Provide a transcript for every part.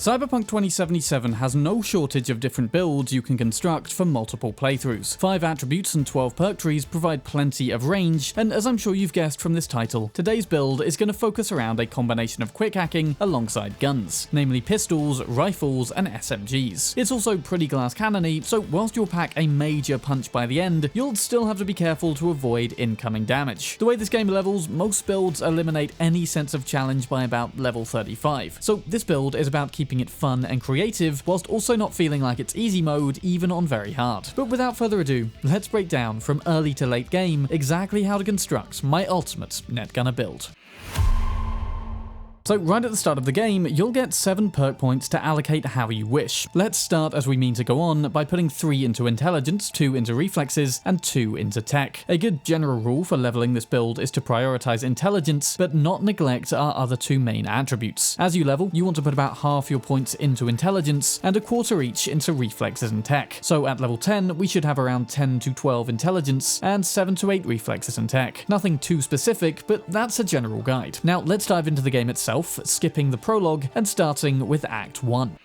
Cyberpunk 2077 has no shortage of different builds you can construct for multiple playthroughs. 5 attributes and 12 perk trees provide plenty of range, and as I'm sure you've guessed from this title, today's build is going to focus around a combination of quick hacking alongside guns, namely pistols, rifles, and SMGs. It's also pretty glass cannony, so whilst you'll pack a major punch by the end, you'll still have to be careful to avoid incoming damage. The way this game levels, most builds eliminate any sense of challenge by about level 35, so this build is about keeping it fun and creative, whilst also not feeling like it's easy mode even on very hard. But without further ado, let's break down from early to late game exactly how to construct my ultimate Netgunner build. So right at the start of the game, you'll get 7 perk points to allocate how you wish. Let's start as we mean to go on by putting 3 into intelligence, 2 into reflexes, and 2 into tech. A good general rule for leveling this build is to prioritize intelligence, but not neglect our other 2 main attributes. As you level, you want to put about half your points into intelligence and a quarter each into reflexes and tech. So at level 10, we should have around 10 to 12 intelligence and 7 to 8 reflexes and tech. Nothing too specific, but that's a general guide. Now let's dive into the game itself, skipping the prologue and starting with Act 1.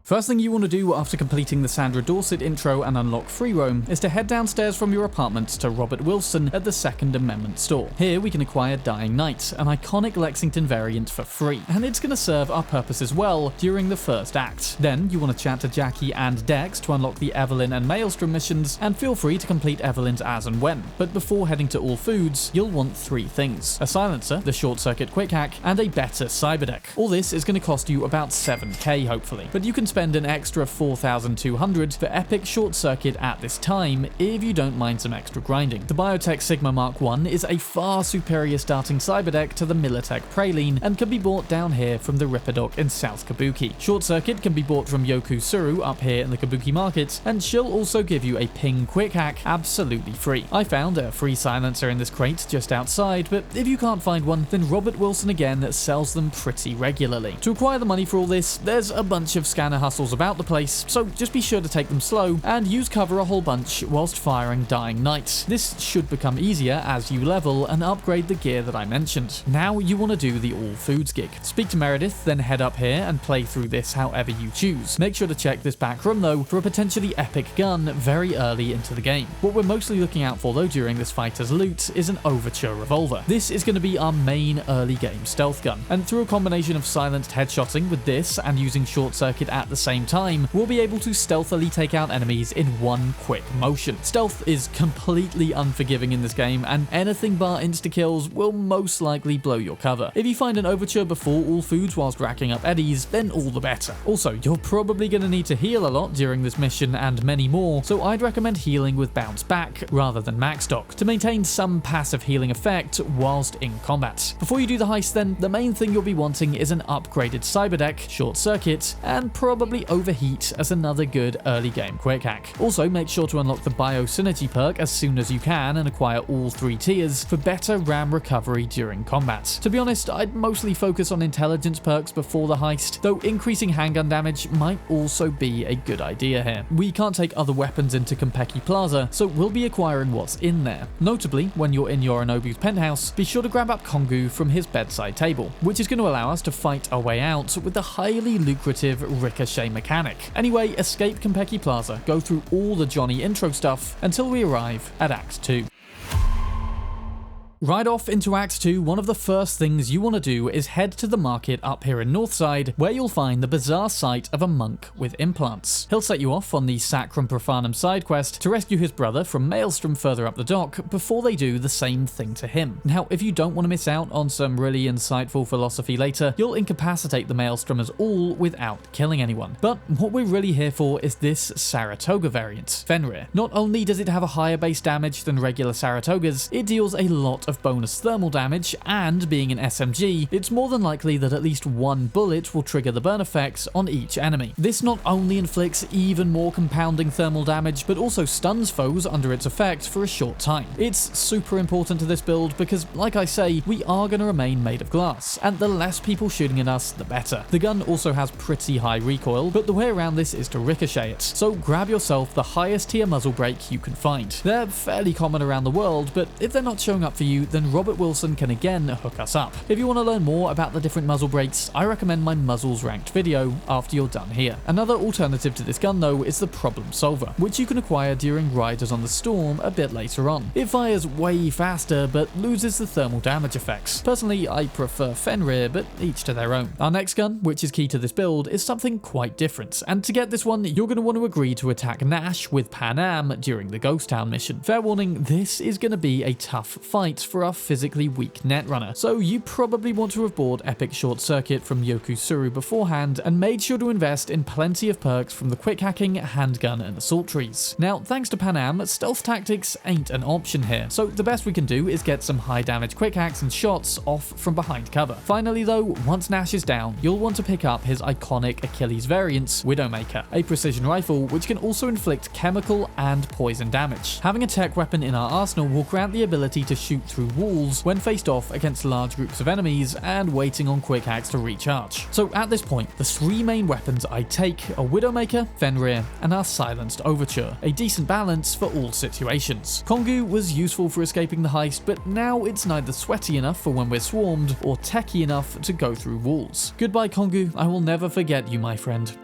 First thing you want to do after completing the Sandra Dorset intro and unlock free roam is to head downstairs from your apartment to Robert Wilson at the Second Amendment store. Here we can acquire Dying Night, an iconic Lexington variant for free, and it's going to serve our purpose as well during the first act. Then you want to chat to Jackie and Dex to unlock the Evelyn and Maelstrom missions, and feel free to complete Evelyn's as and when. But before heading to All Foods, you'll want 3 things: a silencer, the short circuit quick hack, and a better cyber deck. All this is going to cost you about 7k hopefully, but you can spend an extra 4,200 for epic short circuit at this time if you don't mind some extra grinding. The Biotech Sigma Mark I is a far superior starting cyber deck to the Militech Praline and can be bought down here from the Ripperdoc in South Kabuki. Short circuit can be bought from Yoku Suru up here in the Kabuki market, and she'll also give you a ping quick hack absolutely free. I found a free silencer in this crate just outside, but if you can't find one, then Robert Wilson again sells them pretty regularly. To acquire the money for all this, there's a bunch of scanner hustles about the place, so just be sure to take them slow and use cover a whole bunch whilst firing Dying Night. This should become easier as you level and upgrade the gear that I mentioned. Now you want to do the All Foods gig. Speak to Meredith, then head up here and play through this however you choose. Make sure to check this back room though for a potentially epic gun very early into the game. What we're mostly looking out for though during this fight as loot is an Overture revolver. This is going to be our main early game stealth gun, and through a combination of silenced headshotting with this and using short circuit at the same time, we'll be able to stealthily take out enemies in one quick motion. Stealth is completely unforgiving in this game, and anything bar insta-kills will most likely blow your cover. If you find an Overture before All Foods whilst racking up eddies, then all the better. Also, you're probably going to need to heal a lot during this mission and many more, so I'd recommend healing with Bounce Back rather than Max Stock to maintain some passive healing effect whilst in combat. Before you do the heist then, the main thing you'll be wanting is an upgraded cyber deck, short circuit, and probably overheat as another good early game quick hack. Also, make sure to unlock the Biosynergy perk as soon as you can and acquire all 3 tiers for better RAM recovery during combat. To be honest, I'd mostly focus on intelligence perks before the heist, though increasing handgun damage might also be a good idea here. We can't take other weapons into Konpeki Plaza, so we'll be acquiring what's in there. Notably, when you're in Yorinobu's penthouse, be sure to grab up Kongu from his bedside table, which is going to allow us to fight our way out with the highly lucrative ricochet mechanic. Anyway, escape Konpeki Plaza, go through all the Johnny intro stuff until we arrive at Act 2. Right off into Act 2, one of the first things you want to do is head to the market up here in Northside, where you'll find the bizarre sight of a monk with implants. He'll set you off on the Sacrum Profanum side quest to rescue his brother from Maelstrom further up the dock before they do the same thing to him. Now, if you don't want to miss out on some really insightful philosophy later, you'll incapacitate the Maelstromers all without killing anyone. But what we're really here for is this Saratoga variant, Fenrir. Not only does it have a higher base damage than regular Saratogas, it deals a lot of bonus thermal damage, and being an SMG, it's more than likely that at least one bullet will trigger the burn effects on each enemy. This not only inflicts even more compounding thermal damage, but also stuns foes under its effect for a short time. It's super important to this build because, like I say, we are going to remain made of glass, and the less people shooting at us, the better. The gun also has pretty high recoil, but the way around this is to ricochet it, so grab yourself the highest tier muzzle brake you can find. They're fairly common around the world, but if they're not showing up for you menu, then Robert Wilson can again hook us up. If you want to learn more about the different muzzle brakes, I recommend my muzzles ranked video after you're done here. Another alternative to this gun though is the Problem Solver, which you can acquire during Riders on the Storm a bit later on. It fires way faster but loses the thermal damage effects. Personally, I prefer Fenrir, but each to their own. Our next gun, which is key to this build, is something quite different, and to get this one, you're going to want to agree to attack Nash with Pan Am during the Ghost Town mission. Fair warning, this is going to be a tough fight for our physically weak netrunner, so you probably want to have bought Epic Short Circuit from Yoku Suru beforehand and made sure to invest in plenty of perks from the quick hacking, handgun, and assault trees. Now, thanks to Pan Am, stealth tactics ain't an option here, so the best we can do is get some high damage quick hacks and shots off from behind cover. Finally though, once Nash is down, you'll want to pick up his iconic Achilles variant, Widowmaker, a precision rifle which can also inflict chemical and poison damage. Having a tech weapon in our arsenal will grant the ability to shoot through walls when faced off against large groups of enemies and waiting on quick hacks to recharge. So at this point, the three main weapons I take are Widowmaker, Fenrir, and our silenced Overture, a decent balance for all situations. Kongu was useful for escaping the heist, but now it's neither sweaty enough for when we're swarmed or techy enough to go through walls. Goodbye Kongu, I will never forget you, my friend.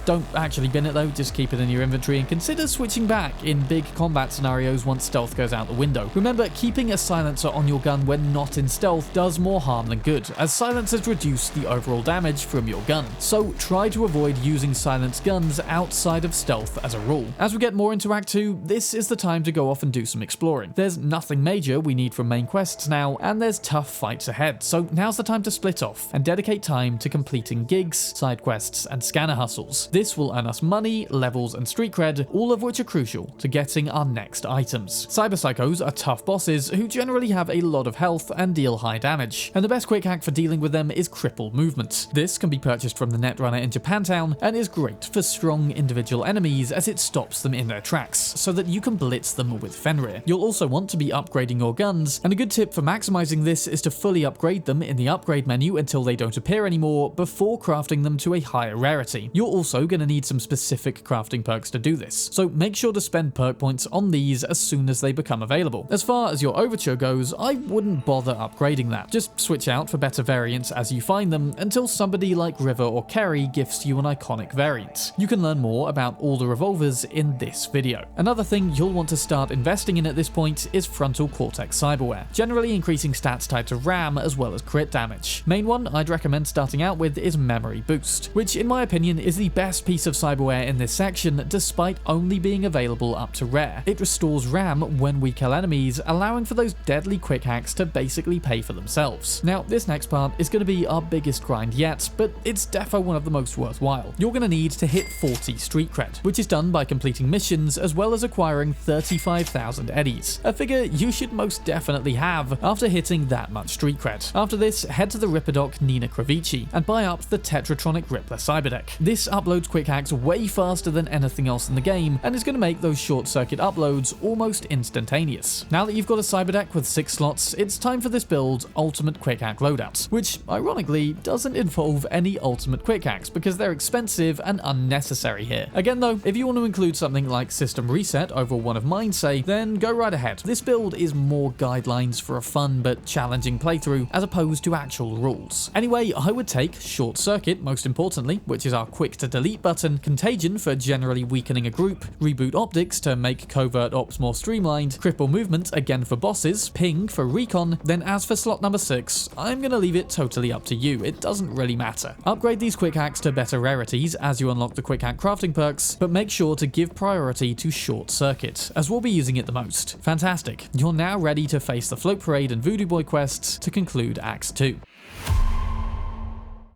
Don't actually bin it though, just keep it in your inventory and consider switching back in big combat scenarios once stealth goes out the window. Remember, keeping a silencer on your gun when not in stealth does more harm than good, as silencers reduce the overall damage from your gun. So try to avoid using silenced guns outside of stealth as a rule. As we get more into Act 2, this is the time to go off and do some exploring. There's nothing major we need from main quests now, and there's tough fights ahead, so now's the time to split off and dedicate time to completing gigs, side quests, and scanner hustles. This will earn us money, levels, and street cred, all of which are crucial to getting our next items. Cyber Psychos are tough bosses who generally have a lot of health and deal high damage, and the best quick hack for dealing with them is Cripple Movement. This can be purchased from the Netrunner in Japantown and is great for strong individual enemies as it stops them in their tracks, so that you can blitz them with Fenrir. You'll also want to be upgrading your guns, and a good tip for maximizing this is to fully upgrade them in the upgrade menu until they don't appear anymore before crafting them to a higher rarity. You're also going to need some specific crafting perks to do this, so make sure to spend perk points on these as soon as they become available. As far as your Overture goes, I wouldn't bother upgrading that. Just switch out for better variants as you find them until somebody like River or Kerry gifts you an iconic variant. You can learn more about all the revolvers in this video. Another thing you'll want to start investing in at this point is frontal cortex cyberware, generally increasing stats tied to RAM as well as crit damage. Main one I'd recommend starting out with is Memory Boost, which in my opinion is the best piece of cyberware in this section despite only being available up to rare. It restores RAM when we kill enemies, allowing for those deadly quick hacks to basically pay for themselves. Now this next part is going to be our biggest grind yet, but it's defo one of the most worthwhile. You're going to need to hit 40 street cred, which is done by completing missions as well as acquiring 35,000 eddies, a figure you should most definitely have after hitting that much street cred. After this, head to the Ripperdoc Nina Kravici and buy up the Tetratronic Rippler Cyberdeck. This uploads quick hacks way faster than anything else in the game and is going to make those short circuit uploads almost instantaneous. Now that you've got a cyberdeck with 6 slots, it's time for this build's ultimate quick hack loadout, which ironically doesn't involve any ultimate quick hacks because they're expensive and unnecessary here. Again though, if you want to include something like system reset over one of mine say, then go right ahead. This build is more guidelines for a fun but challenging playthrough as opposed to actual rules. Anyway, I would take short circuit most importantly, which is our quick to delete button, Contagion for generally weakening a group, Reboot Optics to make covert ops more streamlined, Cripple Movement again for bosses, Ping for recon, then as for slot number 6, I'm gonna leave it totally up to you, it doesn't really matter. Upgrade these quick hacks to better rarities as you unlock the quick hack crafting perks, but make sure to give priority to short circuit, as we'll be using it the most. Fantastic, you're now ready to face the Float Parade and Voodoo Boy quests to conclude Act 2.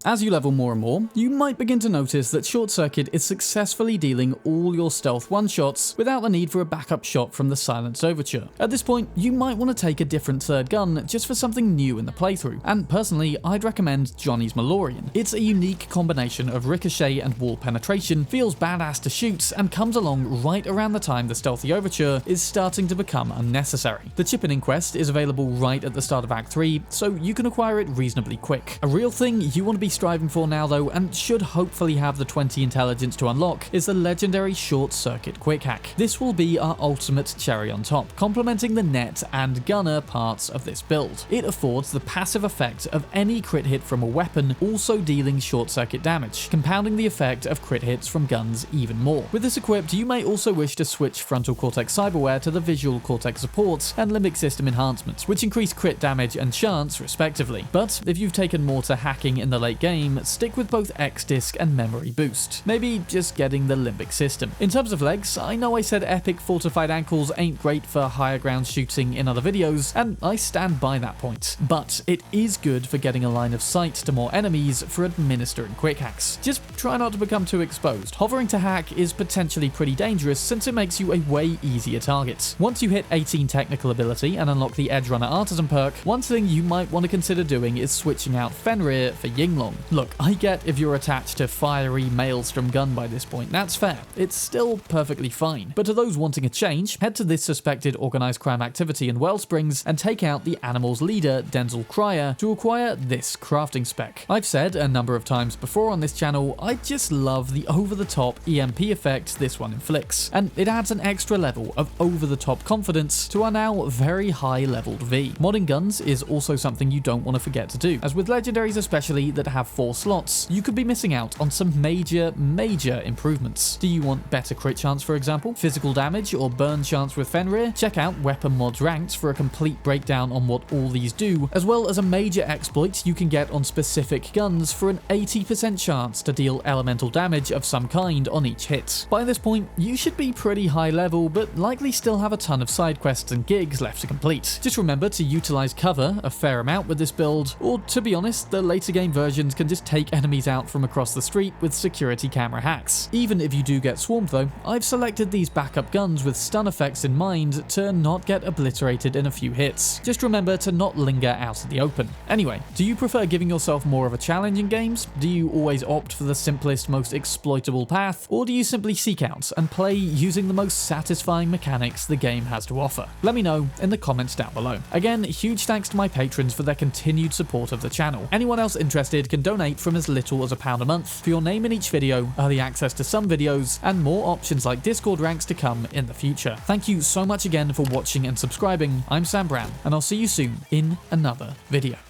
As you level more and more, you might begin to notice that Short Circuit is successfully dealing all your stealth one-shots without the need for a backup shot from the Silenced Overture. At this point, you might want to take a different third gun just for something new in the playthrough, and personally, I'd recommend Johnny's Malorian. It's a unique combination of ricochet and wall penetration, feels badass to shoot, and comes along right around the time the Stealthy Overture is starting to become unnecessary. The Chip-in quest is available right at the start of Act 3, so you can acquire it reasonably quick. A real thing you want to be striving for now though, and should hopefully have the 20 intelligence to unlock, is the legendary short circuit quick hack. This will be our ultimate cherry on top, complementing the net and gunner parts of this build. It affords the passive effect of any crit hit from a weapon also dealing short circuit damage, compounding the effect of crit hits from guns even more. With this equipped, you may also wish to switch frontal cortex cyberware to the visual cortex supports and limbic system enhancements, which increase crit damage and chance respectively. But if you've taken more to hacking in the late game, stick with both X-Disc and memory boost. Maybe just getting the limbic system. In terms of legs, I know I said epic fortified ankles ain't great for higher ground shooting in other videos, and I stand by that point. But it is good for getting a line of sight to more enemies for administering quick hacks. Just try not to become too exposed. Hovering to hack is potentially pretty dangerous since it makes you a way easier target. Once you hit 18 technical ability and unlock the Edge Runner Artisan perk, one thing you might want to consider doing is switching out Fenrir for Yinglong. Look, I get if you're attached to fiery Maelstrom gun by this point, that's fair. It's still perfectly fine. But to those wanting a change, head to this suspected organized crime activity in Wellsprings and take out the animal's leader, Denzel Cryer, to acquire this crafting spec. I've said a number of times before on this channel, I just love the over-the-top EMP effect this one inflicts, and it adds an extra level of over-the-top confidence to our now very high-leveled V. Modding guns is also something you don't want to forget to do, as with legendaries especially that have 4 slots, you could be missing out on some major improvements. Do you want better crit chance, for example, physical damage, or burn chance with Fenrir? Check out Weapon Mods Ranked for a complete breakdown on what all these do, as well as a major exploit you can get on specific guns for an 80% chance to deal elemental damage of some kind on each hit. By this point, you should be pretty high level, but likely still have a ton of side quests and gigs left to complete. Just remember to utilize cover a fair amount with this build, or to be honest, the later game versions can just take enemies out from across the street with security camera hacks. Even if you do get swarmed though, I've selected these backup guns with stun effects in mind to not get obliterated in a few hits. Just remember to not linger out in the open. Anyway, do you prefer giving yourself more of a challenge in games? Do you always opt for the simplest, most exploitable path? Or do you simply seek out and play using the most satisfying mechanics the game has to offer? Let me know in the comments down below. Again, huge thanks to my patrons for their continued support of the channel. Anyone else interested can donate from as little as £1 a month for your name in each video, early access to some videos, and more options like Discord ranks to come in the future. Thank you so much again for watching and subscribing. I'm Bram, and I'll see you soon in another video.